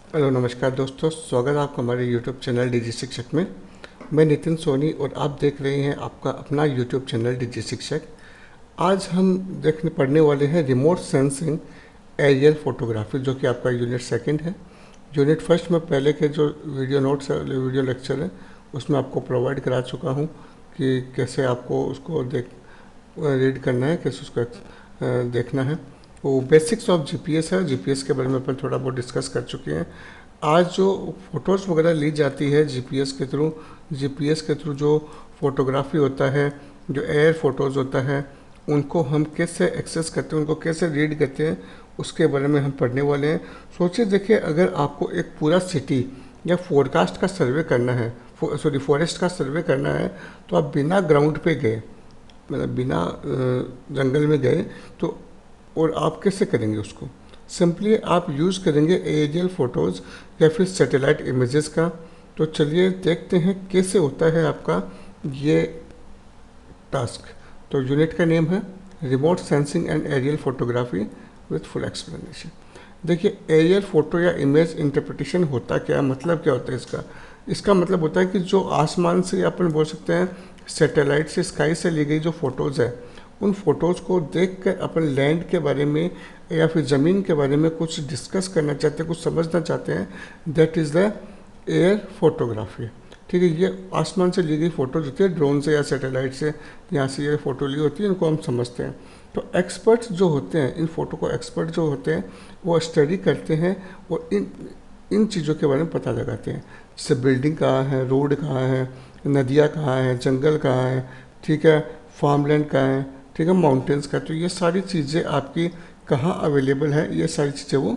Hello नमस्कार दोस्तों, स्वागत है आपका हमारे यूट्यूब चैनल डिजी शिक्षक में। मैं नितिन सोनी और आप देख रहे हैं आपका अपना यूट्यूब चैनल डिजी शिक्षक। आज हम देखने पढ़ने वाले हैं रिमोट सेंसिंग एरियल फोटोग्राफी, जो कि आपका यूनिट सेकंड है। यूनिट फर्स्ट में पहले के जो वीडियो नोट्स है, वीडियो लेक्चर है, उसमें आपको प्रोवाइड करा चुका हूँ कि कैसे आपको उसको रीड करना है, कैसे उसको देखना है। वो बेसिक्स ऑफ जीपीएस है। जीपीएस के बारे में अपन थोड़ा बहुत डिस्कस कर चुके हैं। आज जो फ़ोटोज़ वगैरह ली जाती है जीपीएस के थ्रू जो फोटोग्राफी होता है, जो एयर फोटोज़ होता है, उनको हम कैसे एक्सेस करते हैं, उनको कैसे रीड करते हैं, उसके बारे में हम पढ़ने वाले हैं। सोचिए, देखिए, अगर आपको एक पूरा सिटी या फोरकास्ट का सर्वे करना है, फॉरेस्ट का सर्वे करना है, तो आप बिना ग्राउंड पे गए, मतलब बिना जंगल में गए, तो और आप कैसे करेंगे उसको? सिंपली आप यूज़ करेंगे एरियल फ़ोटोज़ या फिर सैटेलाइट इमेजेस का। तो चलिए देखते हैं कैसे होता है आपका ये टास्क। तो यूनिट का नेम है remote sensing and aerial photography with full explanation. देखिए, एरियल फोटो या इमेज इंटरप्रिटेशन होता क्या है, मतलब क्या होता है इसका? इसका मतलब होता है कि जो आसमान से, अपन बोल सकते हैं सैटेलाइट से, स्काई से ली गई जो फ़ोटोज़ है, उन फोटोज़ को देख कर अपन लैंड के बारे में या फिर ज़मीन के बारे में कुछ डिस्कस करना चाहते हैं, कुछ समझना चाहते हैं, that is the air photography. ठीक है, ये आसमान से ली गई फ़ोटो होती है, ड्रोन से या सैटेलाइट से, यहाँ से ये फ़ोटो ली होती है, इनको हम समझते हैं। तो एक्सपर्ट्स जो होते हैं, इन फ़ोटो को एक्सपर्ट जो होते हैं, वो स्टडी करते हैं और इन चीज़ों के बारे में पता लगाते हैं। जैसे बिल्डिंग कहाँ है, रोड कहाँ है, नदियाँ कहाँ हैं, जंगल कहाँ है, ठीक है, फार्मलैंड कहाँ है, ठीक है, माउंटेन्स का। तो ये सारी चीज़ें आपकी कहाँ अवेलेबल है, ये सारी चीज़ें वो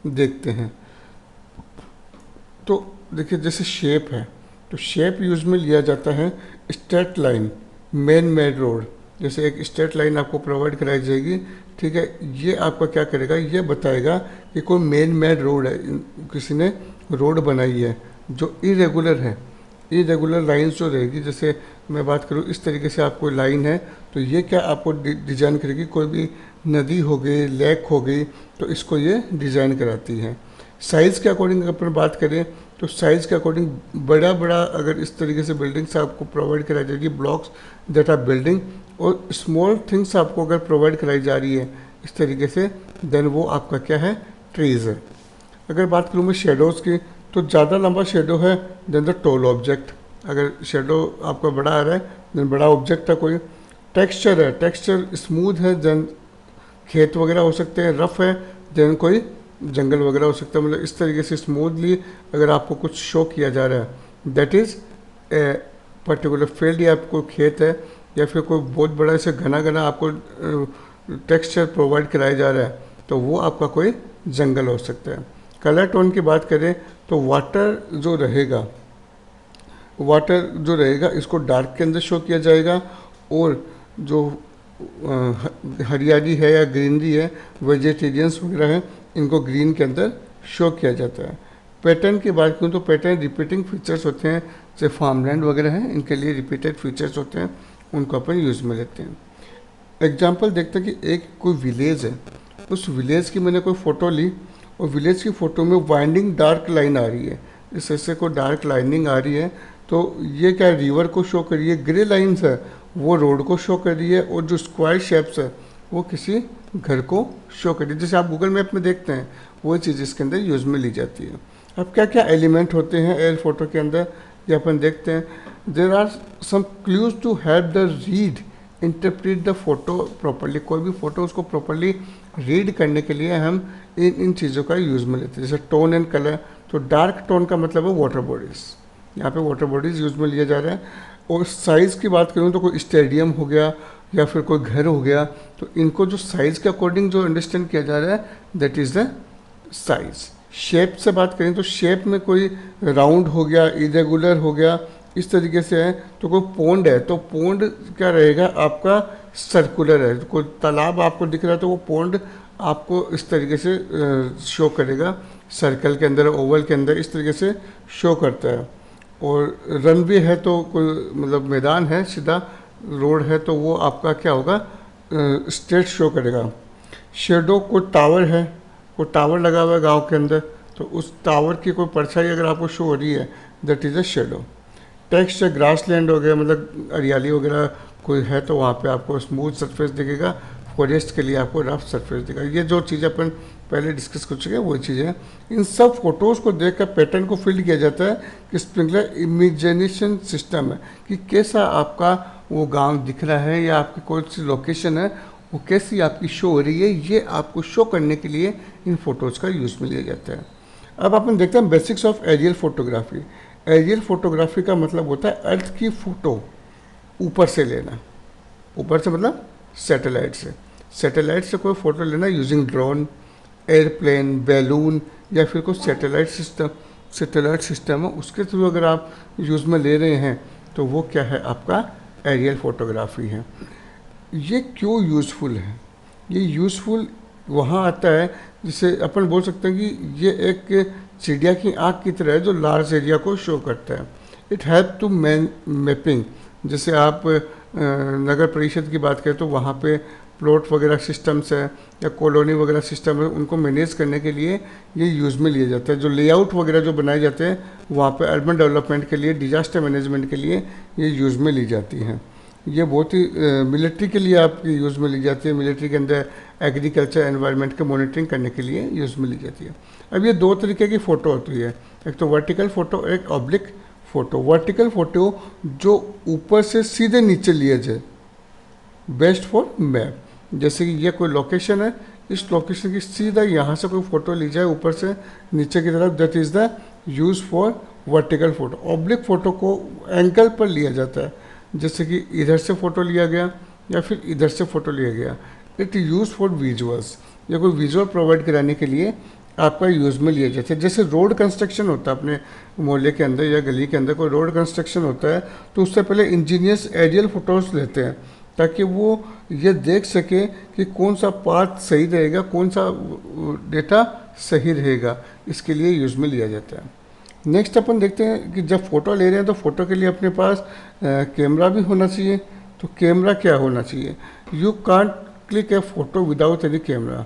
देखते हैं। तो देखिए, जैसे शेप है, तो शेप यूज में लिया जाता है straight line, man made road. जैसे एक स्ट्रेट लाइन आपको प्रोवाइड कराई जाएगी, ठीक है, ये आपका क्या करेगा, ये बताएगा कि कोई मैन मेड रोड है, किसी ने रोड बनाई है। जो इरेगुलर है, इरेगुलर लाइंस जो रहेगी, जैसे मैं बात करूँ इस तरीके से आपको लाइन है, तो ये क्या आपको डिज़ाइन करेगी, कोई भी नदी हो गई, लेक हो गई, तो इसको ये डिज़ाइन कराती है। साइज़ के अकॉर्डिंग अगर अपन बात करें, तो साइज़ के अकॉर्डिंग बड़ा बड़ा अगर इस तरीके से बिल्डिंग्स आपको प्रोवाइड कराई जाएगी, ब्लॉक्स दैट आर बिल्डिंग, और स्मॉल थिंग्स आपको अगर प्रोवाइड कराई जा रही है इस तरीके से, देन वो आपका क्या है, ट्रीज़ है। अगर बात करूँ मैं शेडोज़ की, तो ज़्यादा लंबा शेडो है देन द टॉल ऑब्जेक्ट। अगर शेडो आपका बड़ा आ रहा है देन बड़ा ऑब्जेक्ट है कोई। टेक्सचर है, टेक्सचर स्मूथ है देन खेत वगैरह हो सकते हैं, रफ़ है देन कोई जंगल वगैरह हो सकता है। मतलब इस तरीके से स्मूथली अगर आपको कुछ शो किया जा रहा है, that is a particular field, या आपको खेत है, या फिर कोई बहुत बड़ा ऐसे घना घना आपको टेक्सचर प्रोवाइड कराया जा रहा है, तो वो आपका कोई जंगल हो सकता है। कलर टोन की बात करें तो वाटर जो रहेगा इसको डार्क के अंदर शो किया जाएगा, और जो हरियाली है या ग्रीनरी है, वेजिटेरियंस वगैरह हैं, इनको ग्रीन के अंदर शो किया जाता है। पैटर्न की बात करूँ तो पैटर्न रिपीटिंग फीचर्स होते हैं, जैसे फार्मलैंड वगैरह हैं, इनके लिए रिपीटेड फीचर्स होते हैं, उनको अपन यूज़ में लेते हैं। एग्जाम्पल देखते हैं कि एक कोई विलेज है, उस विलेज की मैंने कोई फ़ोटो ली, और विलेज की फ़ोटो में वाइंडिंग डार्क लाइन आ रही है, इस ऐसे को डार्क लाइनिंग आ रही है, तो ये क्या रिवर को शो कर रही है, ग्रे लाइन्स है वो रोड को शो कर रही है, और जो स्क्वायर शेप्स है वो किसी घर को शो कर रही है। जैसे आप गूगल मैप में देखते हैं, वो चीज़ इसके अंदर यूज़ में ली जाती है। अब क्या क्या एलिमेंट होते हैं एयर फोटो के अंदर, ये अपन देखते हैं। There are some clues to help the read interpret the photo properly. कोई भी फोटो उसको प्रॉपरली रीड करने के लिए हम इन चीज़ों का यूज़ में लेते हैं। जैसे टोन एंड कलर, तो डार्क टोन का मतलब है वाटर बॉडीज़, यहाँ पे वाटर बॉडीज़ यूज़ में लिया जा रहा है। और साइज़ की बात करूँ तो कोई स्टेडियम हो गया या फिर कोई घर हो गया, तो इनको जो साइज़ के अकॉर्डिंग जो अंडरस्टैंड किया जा रहा है, that is the size. Shape से बात करें तो शेप में कोई राउंड हो गया, इरेगुलर हो गया, इस तरीके से है। तो कोई पोंड है, तो पोंड क्या रहेगा आपका, सर्कुलर है। कोई तालाब आपको दिख रहा है तो वो पोंड आपको इस तरीके से शो करेगा, सर्कल के अंदर, ओवल के अंदर, इस तरीके से शो करता है। और रनवे है तो कोई मतलब मैदान है, सीधा रोड है, तो वो आपका क्या होगा, स्ट्रेट शो करेगा। शेडो, कोई टावर है, कोई टावर लगा हुआ है गाँव के अंदर, तो उस टावर की कोई परछाई अगर आपको शो हो रही है, that is a shadow. Text है ग्रास लैंड हो गया, मतलब हरियाली वगैरह कोई है तो वहाँ पे आपको स्मूथ सरफेस दिखेगा, फॉरेस्ट के लिए आपको रफ सरफेस दिखेगा। ये जो चीज़ अपन पहले डिस्कस कर चुके हैं वही चीज़ है। इन सब फोटोज़ को देखकर पैटर्न को फिल किया जाता है कि स्प्रिंकलर इमेजिनेशन सिस्टम है कि कैसा आपका वो गांव दिख रहा है या आपकी कौन सी लोकेशन है वो कैसी आपकी शो हो रही है, ये आपको शो करने के लिए इन फोटोज़ का यूज़ में लिया जाता है। अब अपन देखते हैं basics of aerial photography. Aerial photography का मतलब होता है अर्थ की फ़ोटो ऊपर से लेना। ऊपर से मतलब सैटेलाइट से। सैटेलाइट से कोई फ़ोटो लेना यूजिंग ड्रोन, एयरप्लेन, बैलून या फिर कोई सैटेलाइट सिस्टम है, उसके थ्रू अगर आप यूज़ में ले रहे हैं तो वो क्या है, आपका एरियल फोटोग्राफी है। ये क्यों यूज़फुल है? ये यूज़फुल वहाँ आता है जिसे अपन बोल सकते हैं कि ये एक चिड़िया की आँख की तरह है जो लार्ज एरिया को शो करता है। It help to mapping. जैसे आप नगर परिषद की बात करें तो वहाँ पे प्लॉट वगैरह सिस्टम्स है या कॉलोनी वगैरह सिस्टम है, उनको मैनेज करने के लिए ये यूज़ में लिया जाता है। जो लेआउट वगैरह जो बनाए जाते हैं वहाँ पे अर्बन डेवलपमेंट के लिए, डिजास्टर मैनेजमेंट के लिए ये यूज़ में ली जाती हैं। ये बहुत ही मिलिट्री के लिए आपकी यूज़ में ली जाती है। मिलिट्री के अंदर एग्रीकल्चर एनवायरनमेंट के मॉनिटरिंग करने के लिए यूज़ में ली जाती है। अब ये दो तरीके की फ़ोटो होती है, एक तो वर्टिकल फ़ोटो, एक ऑब्लिक फ़ोटो। वर्टिकल फ़ोटो जो ऊपर से सीधे नीचे लिए जाए, बेस्ट फॉर मैप। जैसे कि ये कोई लोकेशन है, इस लोकेशन की सीधा यहाँ से कोई फ़ोटो ली जाए ऊपर से नीचे की तरफ, that is the use for vertical photo. Oblique photo को एंगल पर लिया जाता है, जैसे कि इधर से फ़ोटो लिया गया या फिर इधर से फ़ोटो लिया गया। इट यूज़ फॉर विजुअल्स, या कोई विजुअल प्रोवाइड कराने के लिए आपका यूज़ में लिया जाता है। जैसे रोड कंस्ट्रक्शन होता है अपने मोहल्ले के अंदर या गली के अंदर कोई रोड कंस्ट्रक्शन होता है तो उससे पहले इंजीनियर्स एरियल फ़ोटोज़ लेते हैं ताकि वो ये देख सके कि कौन सा पाथ सही रहेगा, कौन सा डेटा सही रहेगा, इसके लिए यूज़ में लिया जाता है। नेक्स्ट अपन देखते हैं कि जब फ़ोटो ले रहे हैं तो फ़ोटो के लिए अपने पास कैमरा भी होना चाहिए। तो कैमरा क्या होना चाहिए? You can't click A photo without any camera.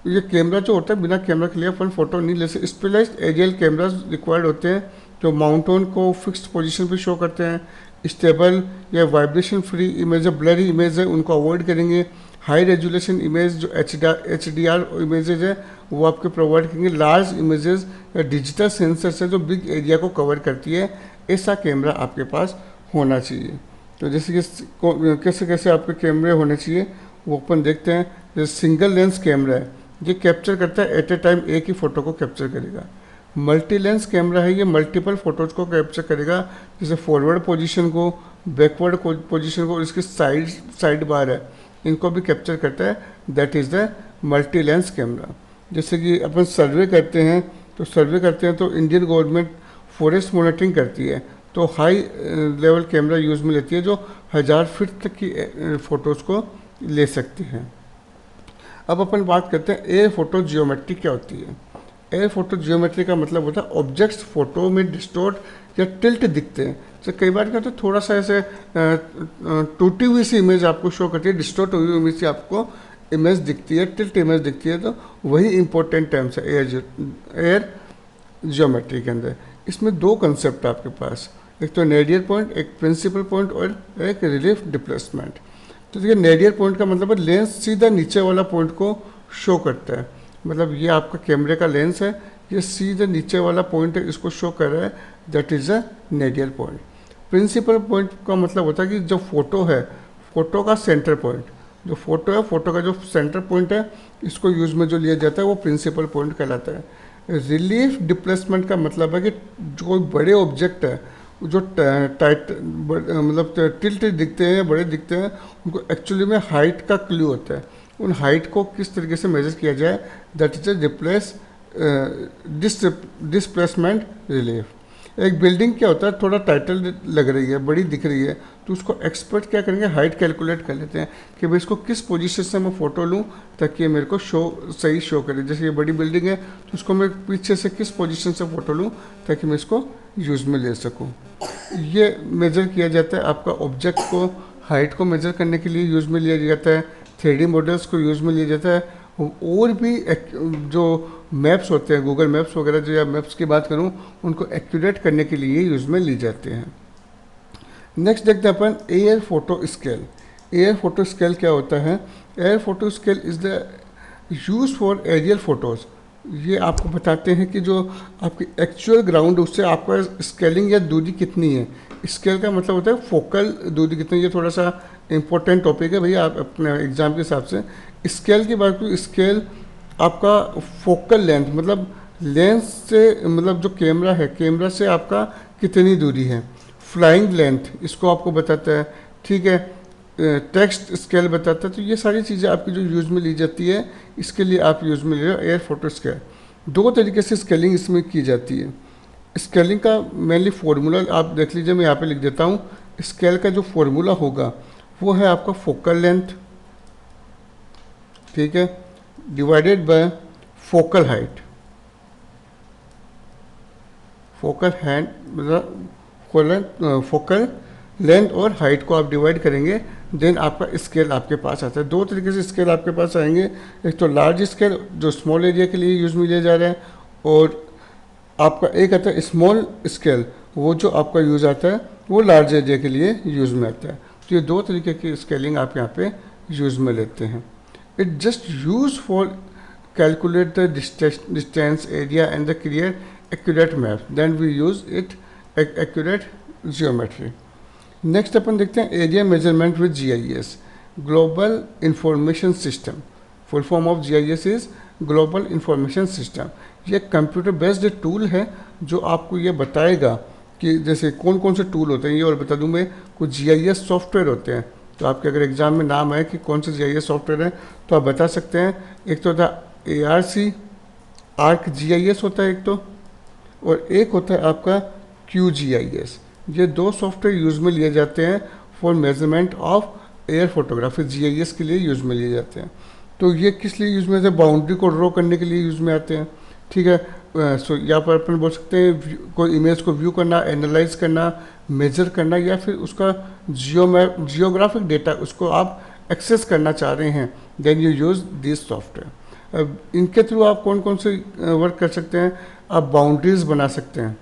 ये कैमरा जो होता है, बिना कैमरा के लिए अपन फ़ोटो नहीं ले सकते। स्पेशलाइज्ड एरियल कैमराज रिक्वायर्ड होते हैं जो माउंटेन को फिक्स्ड पोजीशन पे शो करते हैं। स्टेबल या vibration free image, blurry image है उनको अवॉइड करेंगे। हाई रेजोल्यूशन इमेज जो HDR इमेजेज है वो आपके प्रोवाइड करेंगे। लार्ज इमेजेस या डिजिटल सेंसर है जो बिग एरिया को कवर करती है, ऐसा कैमरा आपके पास होना चाहिए। तो जैसे कि कैसे कैसे आपके कैमरे होने चाहिए वो अपन देखते हैं। जैसे सिंगल लेंस कैमरा है, ये कैप्चर करता है एट ए टाइम एक ही फ़ोटो को कैप्चर करेगा। मल्टी लेंस कैमरा है, ये मल्टीपल फोटोज़ को कैप्चर करेगा, जैसे फॉरवर्ड पोजीशन को, बैकवर्ड पोजीशन को, इसके साइड बार है इनको भी कैप्चर करता है। That is the multi lens camera. जैसे कि अपन सर्वे करते हैं तो इंडियन गवर्नमेंट फॉरेस्ट मॉनिटरिंग करती है तो हाई लेवल कैमरा यूज़ में लेती है जो 1000 फीट तक की फ़ोटोज़ को ले सकती है। अब अपन बात करते हैं एयर फोटो जियोमेट्री क्या होती है। एयर फोटो जियोमेट्री का मतलब होता है ऑब्जेक्ट्स फोटो में डिस्टोर्ट या टिल्ट दिखते हैं। तो कई बार क्या होता है, थोड़ा सा ऐसे टूटी हुई सी इमेज आपको शो करती है, डिस्टोर्ट हुई इमेज से आपको इमेज दिखती है, टिल्ट इमेज दिखती है, तो वही इंपॉर्टेंट टर्म्स है एयर जियोमेट्री के अंदर। इसमें दो कंसेप्ट है आपके पास, एक तो नेडियर पॉइंट, एक प्रिंसिपल पॉइंट और एक रिलीफ डिप्लेसमेंट। तो देखिए नेडियर पॉइंट का मतलब है लेंस सीधा नीचे वाला पॉइंट को शो करता है, मतलब ये आपका कैमरे का लेंस है, ये सीधे नीचे वाला पॉइंट है, इसको शो कर रहा है, that is a nadir point. Principal point का मतलब होता है कि जो फोटो है, फोटो का सेंटर पॉइंट, जो फोटो है फोटो का जो सेंटर पॉइंट है, इसको यूज़ में जो लिया जाता है वो प्रिंसिपल पॉइंट कहलाता है। रिलीफ डिप्लेसमेंट का मतलब है कि जो बड़े ऑब्जेक्ट है जो टाइट मतलब टिल्ट दिखते हैं, बड़े दिखते हैं, उनको एक्चुअली में हाइट का क्लू होता है। उन हाइट को किस तरीके से मेजर किया जाए, दैट इज डिस्प्लेसमेंट रिलीफ। एक बिल्डिंग क्या होता है, थोड़ा टाइटल लग रही है, बड़ी दिख रही है, तो उसको एक्सपर्ट क्या करेंगे, हाइट कैलकुलेट कर लेते हैं कि भाई इसको किस पोजीशन से मैं फ़ोटो लूँ ताकि ये मेरे को सही शो करे। जैसे ये बड़ी बिल्डिंग है तो उसको मैं पीछे से किस पोजीशन से फ़ोटो लूँ ताकि मैं इसको यूज़ में ले सकूँ। ये मेजर किया जाता है। आपका ऑब्जेक्ट को हाइट को मेजर करने के लिए यूज़ में लिया जाता है। 3D मॉडल्स को यूज़ में लिया जाता है और भी जो मैप्स होते हैं, गूगल मैप्स वगैरह जो, या मैप्स की बात करूं, उनको एक्यूरेट करने के लिए यूज़ में ली जाते हैं। नेक्स्ट देखते हैं अपन air photo scale. Air photo scale क्या होता है? Air photo scale is the use for aerial photos. ये आपको बताते हैं कि जो आपकी एक्चुअल ग्राउंड, उससे आपका स्केलिंग या दूरी कितनी है। स्केल का मतलब होता है फोकल दूरी कितनी। ये थोड़ा सा इंपॉर्टेंट टॉपिक है भैया, आप अपने एग्जाम के हिसाब से स्केल की बात करूँ, स्केल आपका फोकल लेंथ, मतलब लेंस से, मतलब जो कैमरा है, कैमरा से आपका कितनी दूरी है। फ्लाइंग लेंथ इसको आपको बताता है, ठीक है। टेक्स्ट स्केल बताता है। तो ये सारी चीज़ें आपकी जो यूज़ में ली जाती है, इसके लिए आप यूज़ में ले रहे हो एयर फोटो स्केल। दो तरीके से स्केलिंग इसमें की जाती है। स्केलिंग का मेनली फार्मूला आप देख लीजिए, मैं यहाँ पे लिख देता हूँ। स्केल का जो फार्मूला होगा वो है आपका फोकल लेंथ, ठीक है, divided by focal height. Focal hand मतलब फोकल लेंथ और हाइट को आप डिवाइड करेंगे, देन आपका स्केल आपके पास आता है। दो तरीके से स्केल आपके पास आएंगे, एक तो लार्ज स्केल जो स्मॉल एरिया के लिए यूज़ में लिया जा रहा है, और आपका एक आता है स्मॉल स्केल, वो जो आपका यूज़ आता है वो लार्ज एरिया के लिए यूज़ में आता है। तो ये दो तरीके की स्केलिंग आप यहाँ पे यूज़ में लेते हैं। It just use for calculate the distance area and the create accurate map, then we use it accurate geometry. Next अपन देखते हैं area measurement with GIS, global information system. Full form of GIS is global information system. ये computer based tool है जो आपको ये बताएगा कि जैसे कौन कौन से टूल होते हैं। ये और बता दूं मैं, कुछ जीआईएस सॉफ्टवेयर होते हैं, तो आपके अगर एग्जाम में नाम आए कि कौन से जीआईएस सॉफ्टवेयर है तो आप बता सकते हैं। एक तो होता है आर्क जीआईएस होता है एक तो, और एक होता है आपका QGIS। ये दो सॉफ्टवेयर यूज़ में लिए जाते हैं for measurement of air photography. GIS के लिए यूज़ में लिए जाते हैं। तो ये किस लिए यूज़ में आते हैं? बाउंड्री को ड्रॉ करने के लिए यूज़ में आते हैं, ठीक है। सो यहाँ पर अपन बोल सकते हैं कोई इमेज को व्यू करना, एनालाइज करना, मेजर करना, या फिर उसका जियोग्राफिक डेटा उसको आप एक्सेस करना चाह रहे हैं, then you use this software. अब इनके थ्रू आप कौन कौन से वर्क कर सकते हैं? आप बाउंड्रीज बना सकते हैं।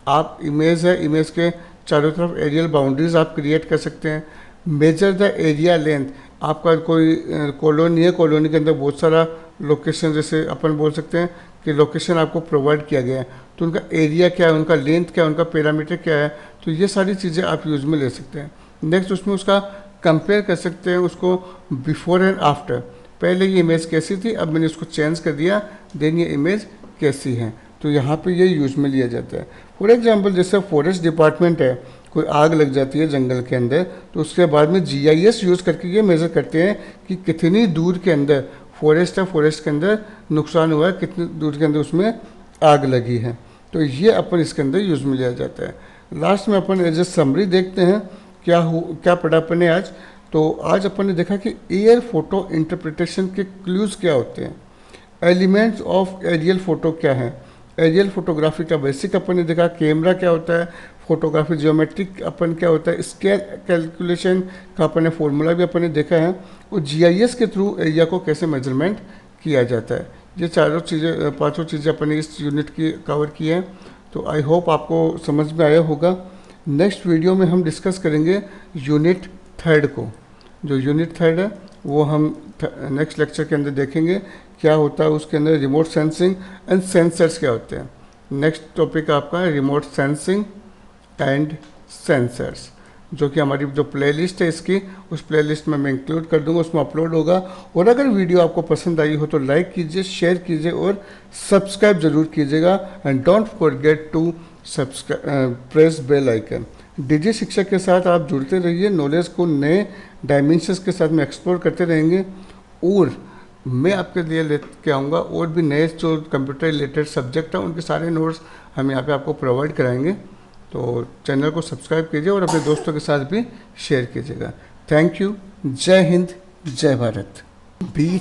आप इमेज है, इमेज के चारों तरफ एरियल बाउंड्रीज आप क्रिएट कर सकते हैं। मेजर द एरिया लेंथ, आपका कोई कॉलोनी है, कॉलोनी के अंदर बहुत सारा लोकेशन, जैसे अपन बोल सकते हैं कि लोकेशन आपको प्रोवाइड किया गया है, तो उनका एरिया क्या है, उनका लेंथ क्या है, उनका पैरामीटर क्या है, तो ये सारी चीज़ें आप यूज़ में ले सकते हैं। नेक्स्ट उसमें उसका कंपेयर कर सकते हैं उसको बिफोर एंड आफ्टर। पहले ये इमेज कैसी थी, अब मैंने उसको चेंज कर दिया, देन ये इमेज कैसी है, तो यहाँ पे ये यूज में लिया जाता है। फॉर एग्जांपल जैसे फॉरेस्ट डिपार्टमेंट है, कोई आग लग जाती है जंगल के अंदर, तो उसके बाद में जीआईएस यूज़ करके ये मेज़र करते हैं कि कितनी दूर के अंदर फॉरेस्ट है, फॉरेस्ट के अंदर नुकसान हुआ है, कितनी दूर के अंदर उसमें आग लगी है, तो ये अपन इसके अंदर यूज़ में लिया जाता है। लास्ट में अपन एज ए समरी देखते हैं क्या पढ़ा अपन ने आज। तो आज अपन ने देखा कि एयर फोटो इंटरप्रिटेशन के क्लूज़ क्या होते हैं, एलिमेंट्स ऑफ एरियल फोटो क्या है, एरियल फोटोग्राफी का बेसिक अपन ने देखा, कैमरा क्या होता है, फोटोग्राफी जियोमेट्रिक अपन क्या होता है, स्केल कैलकुलेशन का अपन ने फॉर्मूला भी अपन ने देखा है, और जीआईएस के थ्रू एरिया को कैसे मेजरमेंट किया जाता है। ये पांचों चीज़ें अपन ने इस यूनिट की कवर की है। तो आई होप आपको समझ में आया होगा। नेक्स्ट वीडियो में हम डिस्कस करेंगे यूनिट 3 को। जो यूनिट 3 है वो हम नेक्स्ट लेक्चर के अंदर देखेंगे क्या होता है उसके अंदर, रिमोट सेंसिंग एंड सेंसर्स क्या होते हैं। नेक्स्ट टॉपिक आपका है रिमोट सेंसिंग एंड सेंसर्स, जो कि हमारी जो प्लेलिस्ट है इसकी, उस प्लेलिस्ट में मैं इंक्लूड कर दूंगा, उसमें अपलोड होगा। और अगर वीडियो आपको पसंद आई हो तो लाइक कीजिए, शेयर कीजिए और सब्सक्राइब जरूर कीजिएगा। And don't forget to press bell icon. Digi Shiksha के साथ आप जुड़ते रहिए, नॉलेज को नए डायमेंशंस के साथ में एक्सप्लोर करते रहेंगे, और मैं आपके लिए लेके आऊँगा और भी नए जो कंप्यूटर रिलेटेड सब्जेक्ट हैं उनके सारे नोट्स हम यहाँ पे आपको प्रोवाइड कराएंगे। तो चैनल को सब्सक्राइब कीजिए और अपने दोस्तों के साथ भी शेयर कीजिएगा। Thank you. जय हिंद, जय भारत। बीच